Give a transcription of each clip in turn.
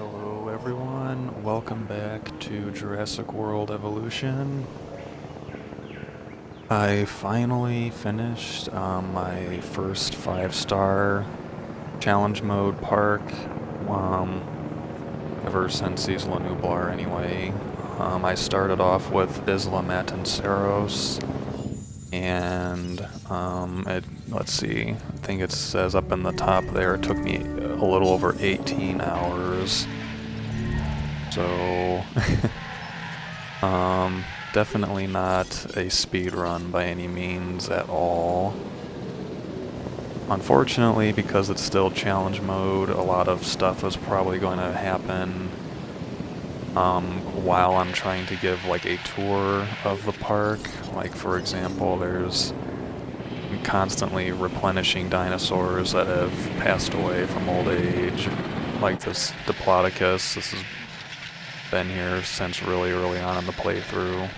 Hello everyone, welcome back to Jurassic World Evolution. I finally finished my first 5-star challenge mode park, um, ever since Isla Nublar anyway. I started off with Isla Matanceros, and let's see, I think it says up in the top there, it took me a little over 18 hours. So, definitely not a speed run by any means at all. Unfortunately, because it's still challenge mode, a lot of stuff is probably going to happen while I'm trying to give like a tour of the park. Like for example, there's constantly replenishing dinosaurs that have passed away from old age, like this Diplodocus. This has been here since really early on in the playthrough.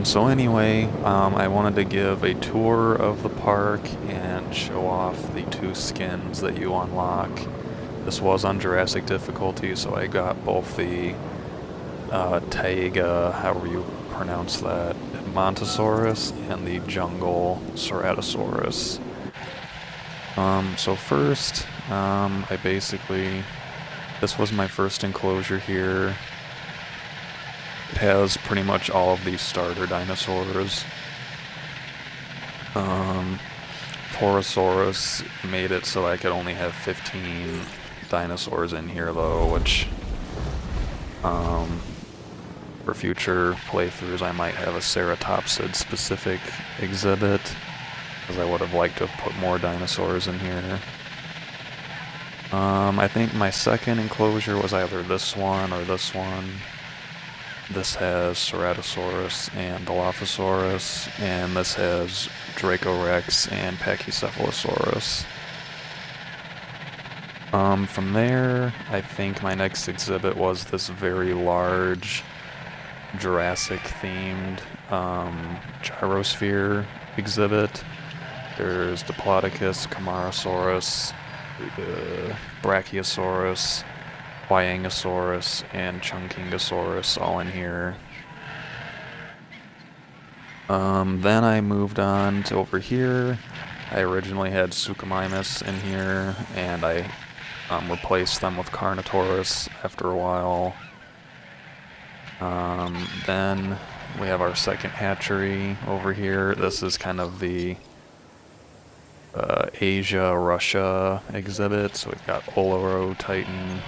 So anyway, I wanted to give a tour of the park and show off the 2 skins that you unlock. This was on Jurassic difficulty, so I got both the Taiga, however you pronounce that, Montosaurus, and the Jungle Ceratosaurus. So first, this was my first enclosure here. It has pretty much all of these starter dinosaurs. Torosaurus made it so I could only have 15 dinosaurs in here though, which for future playthroughs I might have a ceratopsid specific exhibit, because I would have liked to have put more dinosaurs in here. I think my second enclosure was either this one or this one. This has Ceratosaurus and Dilophosaurus, and this has Dracorex and Pachycephalosaurus. From there, I think my next exhibit was this very large Jurassic-themed gyrosphere exhibit. There's Diplodocus, Camarasaurus, Brachiosaurus, Huayangosaurus, and Chunkingosaurus all in here. Then I moved on to over here. I originally had Suchomimus in here, and I replaced them with Carnotaurus after a while. Then we have our second hatchery over here. This is kind of the Asia-Russia exhibit. So we've got Olorotitan,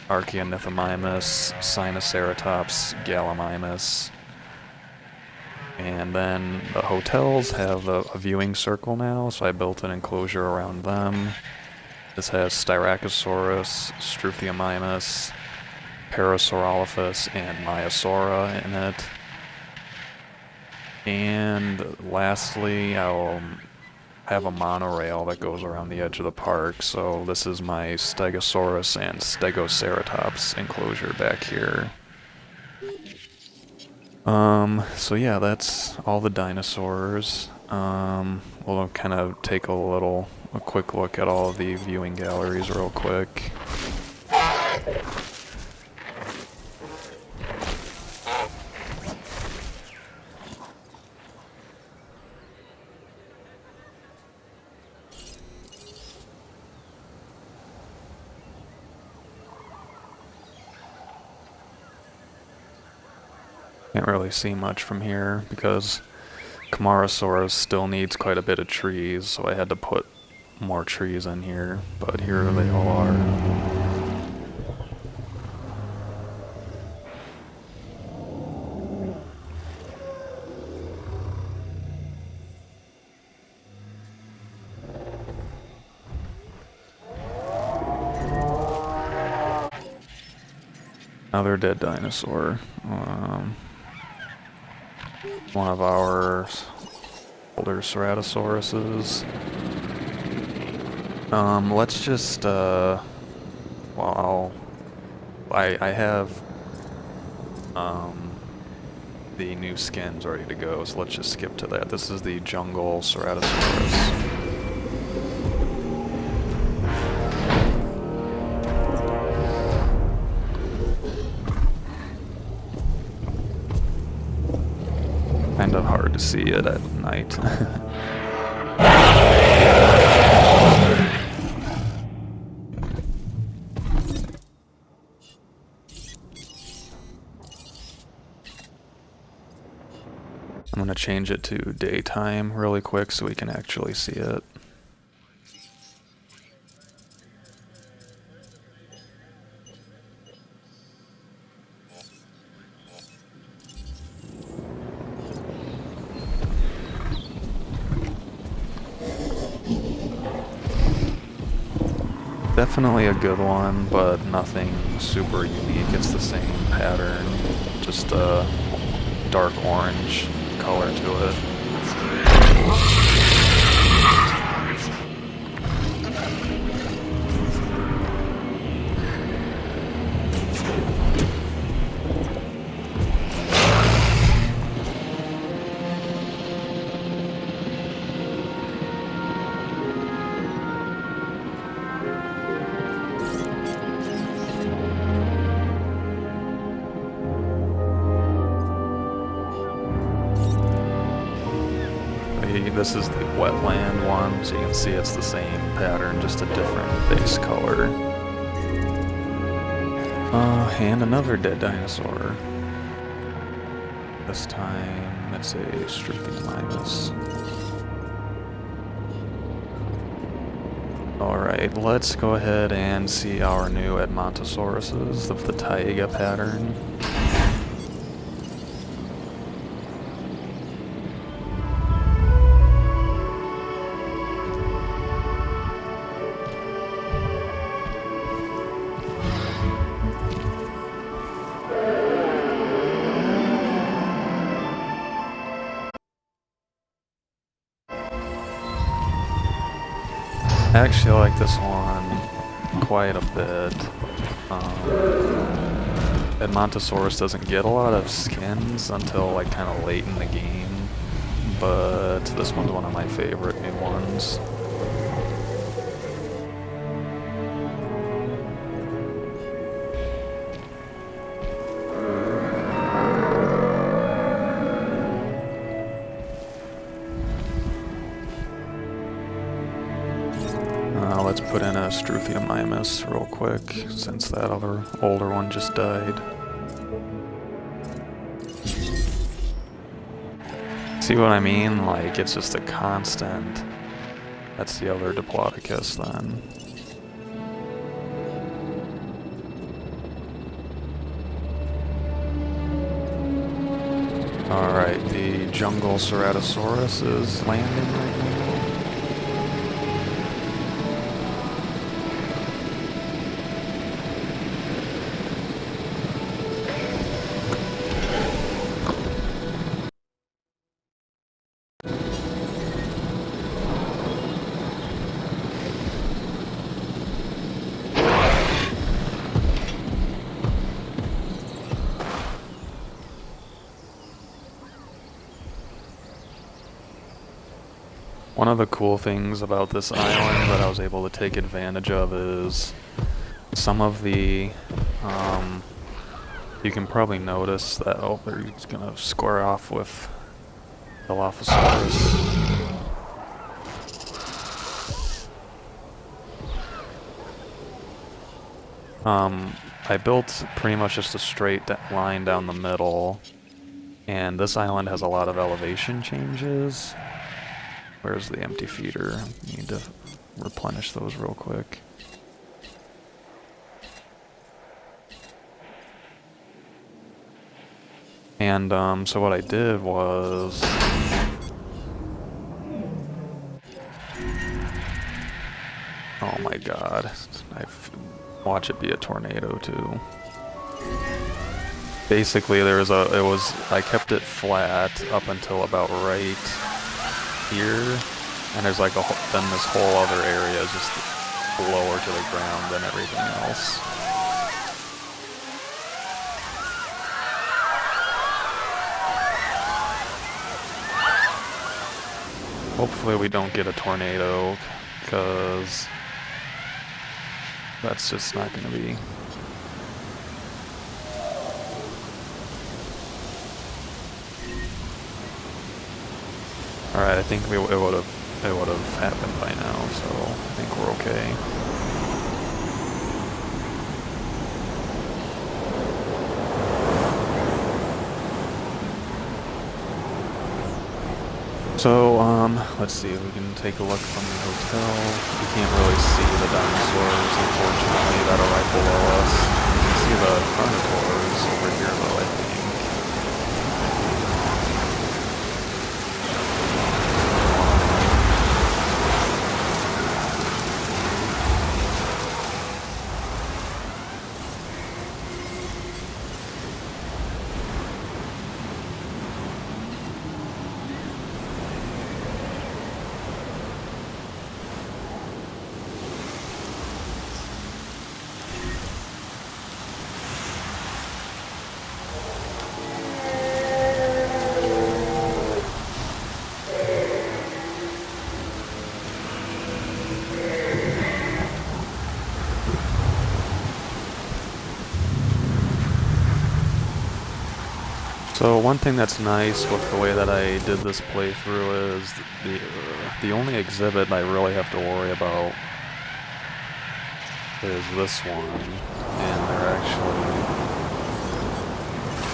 Archaeonithomimus, Sinoceratops, Gallimimus. And then the hotels have a viewing circle now, so I built an enclosure around them. This has Styracosaurus, Struthiomimus, Parasaurolophus, and Maiasaura in it. And lastly, I'll have a monorail that goes around the edge of the park, so this is my Stegosaurus and Stegoceratops enclosure back here. So yeah, that's all the dinosaurs. We'll kind of take a quick look at all of the viewing galleries real quick. Can't really see much from here because Camarasaurus still needs quite a bit of trees, so I had to put more trees in here, but here they all are. Another dead dinosaur. One of our older Ceratosauruses. Let's just, well, I have, the new skins ready to go, so let's just skip to that. This is the Jungle Ceratosaurus. to see it at night. I'm gonna change it to daytime really quick so we can actually see it. Definitely a good one, but nothing super unique. It's the same pattern, just a dark orange color to it. This is the wetland one, so you can see it's the same pattern, just a different base color. And another dead dinosaur. This time it's a Struthiomimus. Alright, let's go ahead and see our new Edmontosauruses of the taiga pattern. I actually like this one quite a bit. Edmontosaurus doesn't get a lot of skins until like kind of late in the game, but this one's one of my favorite new ones. Let's put in a Struthiomimus real quick, since that other older one just died. See what I mean? Like, it's just a constant. That's the other Diplodocus then. Alright, the jungle Ceratosaurus is landing right now. One of the cool things about this island that I was able to take advantage of is some of the, you can probably notice that, oh, they're just gonna square off with Dilophosaurus. I built pretty much just a straight line down the middle, and this island has a lot of elevation changes. Where's the empty feeder? Need to replenish those real quick. And so what I did was oh my god, watch it be a tornado too. Basically I kept it flat up until about right here, and there's like then this whole other area is just lower to the ground than everything else. Hopefully we don't get a tornado, because that's just not going to be. Alright, I think it would have happened by now, so I think we're okay. So, let's see, we can take a look from the hotel. We can't really see the dinosaurs, unfortunately, that are right below us. You can see the carnivores over here, though, I think. So one thing that's nice with the way that I did this playthrough is the only exhibit I really have to worry about is this one, and they're actually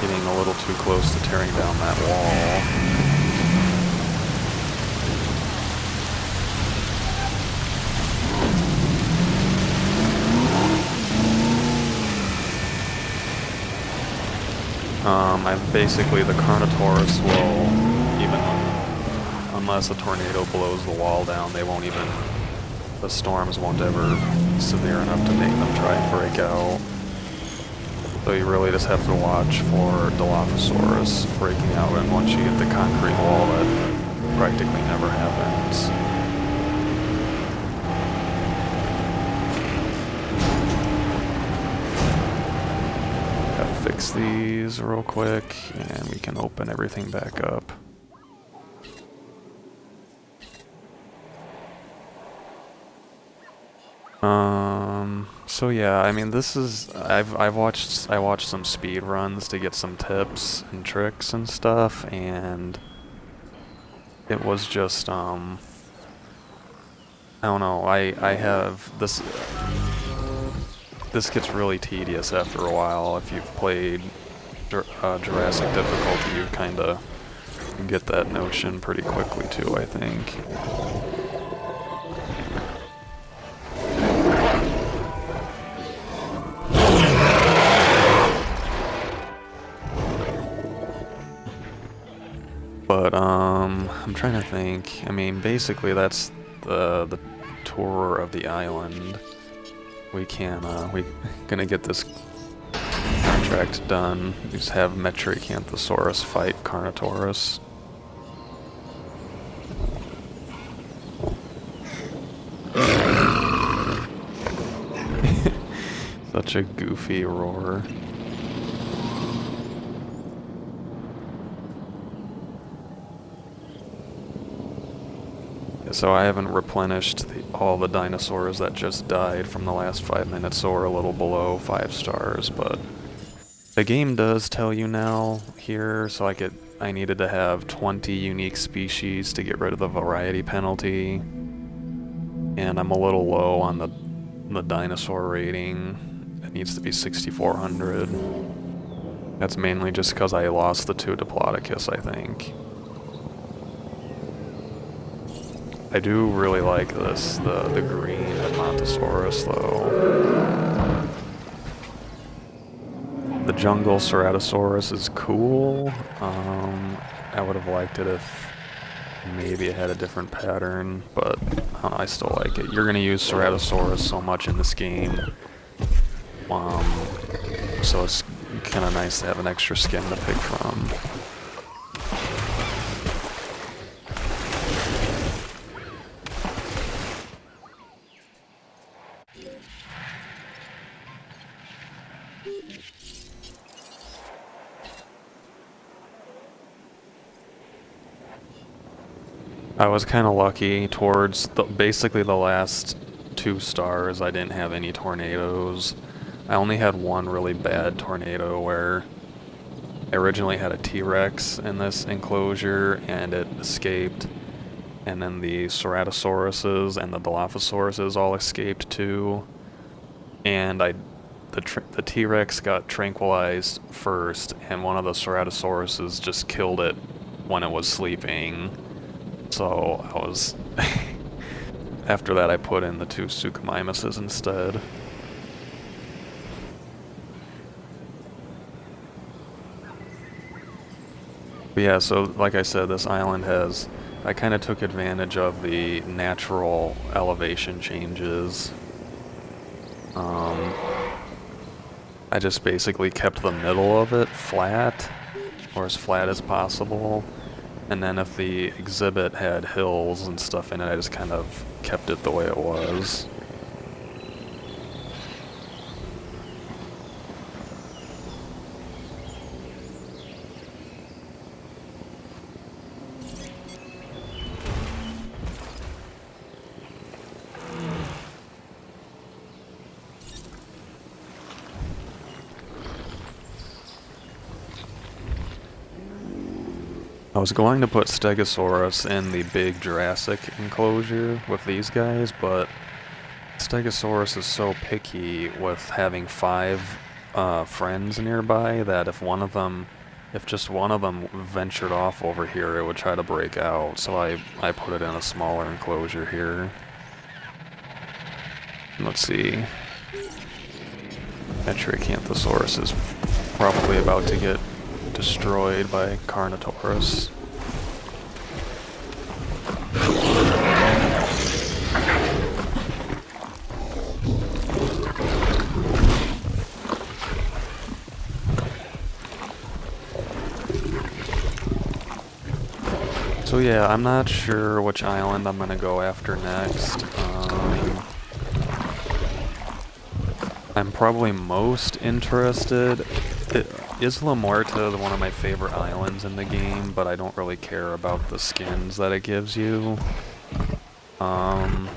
getting a little too close to tearing down that wall. Basically the Carnotaurus will, even unless a tornado blows the wall down, the storms won't ever be severe enough to make them try and break out. So you really just have to watch for Dilophosaurus breaking out, and once you hit the concrete wall, that practically never happens. Fix these real quick, and we can open everything back up. So yeah, I mean, this is I watched some speed runs to get some tips and tricks and stuff, and it was just I don't know. I have this. This gets really tedious after a while. If you've played Jurassic difficulty, you kind of get that notion pretty quickly too, I think. But I'm trying to think. I mean, basically that's the tour of the island. We gonna get this contract done. We just have Metriacanthosaurus fight Carnotaurus. Such a goofy roar. So I haven't replenished all the dinosaurs that just died from the last 5 minutes, so we're a little below 5 stars, but the game does tell you now here, so I needed to have 20 unique species to get rid of the variety penalty, and I'm a little low on the dinosaur rating. It needs to be 6,400. That's mainly just because I lost the 2 Diplodocus, I think. I do really like this, the green Matanceros though. The jungle Ceratosaurus is cool. I would have liked it if maybe it had a different pattern, but I don't know, I still like it. You're gonna use Ceratosaurus so much in this game, so it's kind of nice to have an extra skin to pick from. I was kind of lucky towards basically the last 2 stars. I didn't have any tornadoes. I only had one really bad tornado where I originally had a T-Rex in this enclosure and it escaped. and then the Ceratosauruses and the Dilophosaurus all escaped too. And the T-Rex got tranquilized first, and one of the Ceratosauruses just killed it when it was sleeping. So I was... After that I put in the 2 Suchomimuses instead. But yeah, so like I said, this island has... I kind of took advantage of the natural elevation changes. I just basically kept the middle of it flat, or as flat as possible. And then if the exhibit had hills and stuff in it, I just kind of kept it the way it was. I was going to put Stegosaurus in the big Jurassic enclosure with these guys, but Stegosaurus is so picky with having 5 friends nearby that if just one of them ventured off over here, it would try to break out. So I put it in a smaller enclosure here. Let's see. Metriacanthosaurus is probably about to get destroyed by Carnotaurus. So yeah, I'm not sure which island I'm gonna go after next. I'm probably most interested... Isla Muerta is one of my favorite islands in the game, but I don't really care about the skins that it gives you. I'm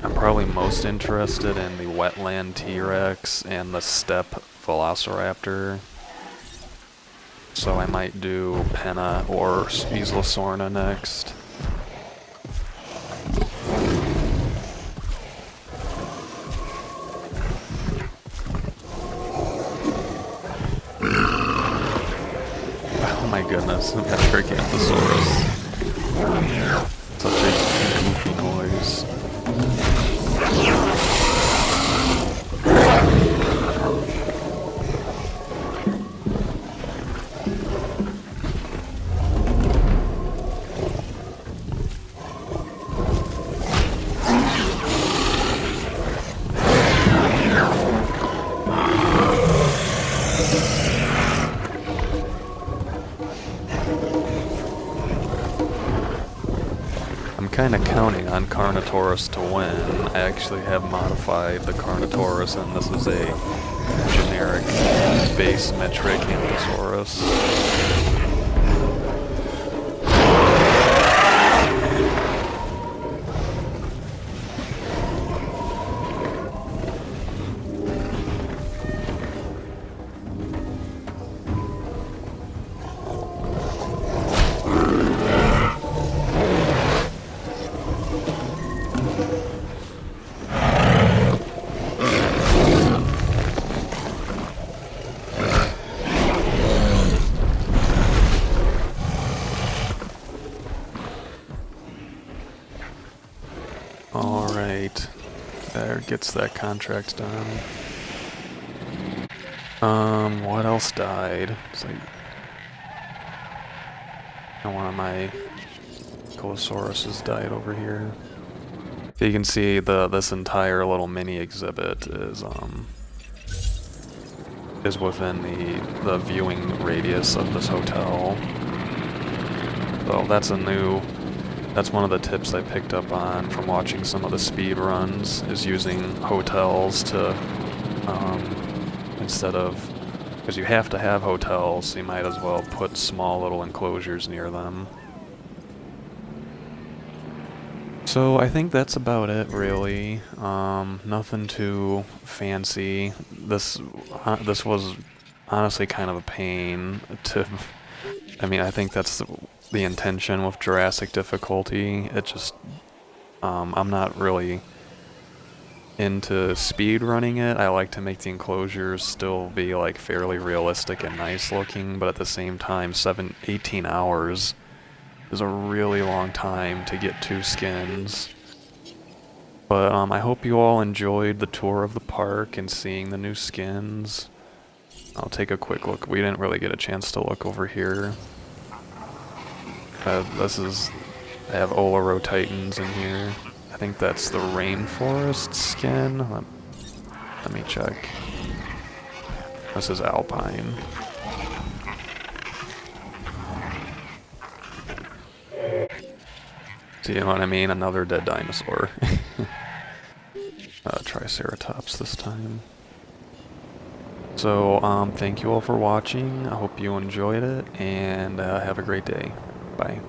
probably most interested in the wetland T-Rex and the steppe Velociraptor. So I might do Penna or Isla Sorna next. Oh my goodness, Metriacanthosaurus. Such a goofy noise. I'm kind of counting on Carnotaurus to win. I actually have modified the Carnotaurus, and this is a generic base Metriacanthosaurus. Alright, there gets that contract done. What else died? It's like one of my Colosauruses died over here. So you can see this entire little mini exhibit is within the viewing radius of this hotel. So that's one of the tips I picked up on from watching some of the speed runs, is using hotels to, instead of, because you have to have hotels, so you might as well put small little enclosures near them. So I think that's about it, really. Nothing too fancy. This was honestly kind of a pain to... I mean, I think that's the intention with Jurassic difficulty. It just, I'm not really into speed running it. I like to make the enclosures still be like fairly realistic and nice looking, but at the same time, 18 hours is a really long time to get 2 skins. But I hope you all enjoyed the tour of the park and seeing the new skins. I'll take a quick look. We didn't really get a chance to look over here. I have Olaro Titans in here. I think that's the Rainforest skin. Let me check. This is Alpine. See what I mean? Another dead dinosaur. Triceratops this time. So, thank you all for watching. I hope you enjoyed it, and have a great day. Bye.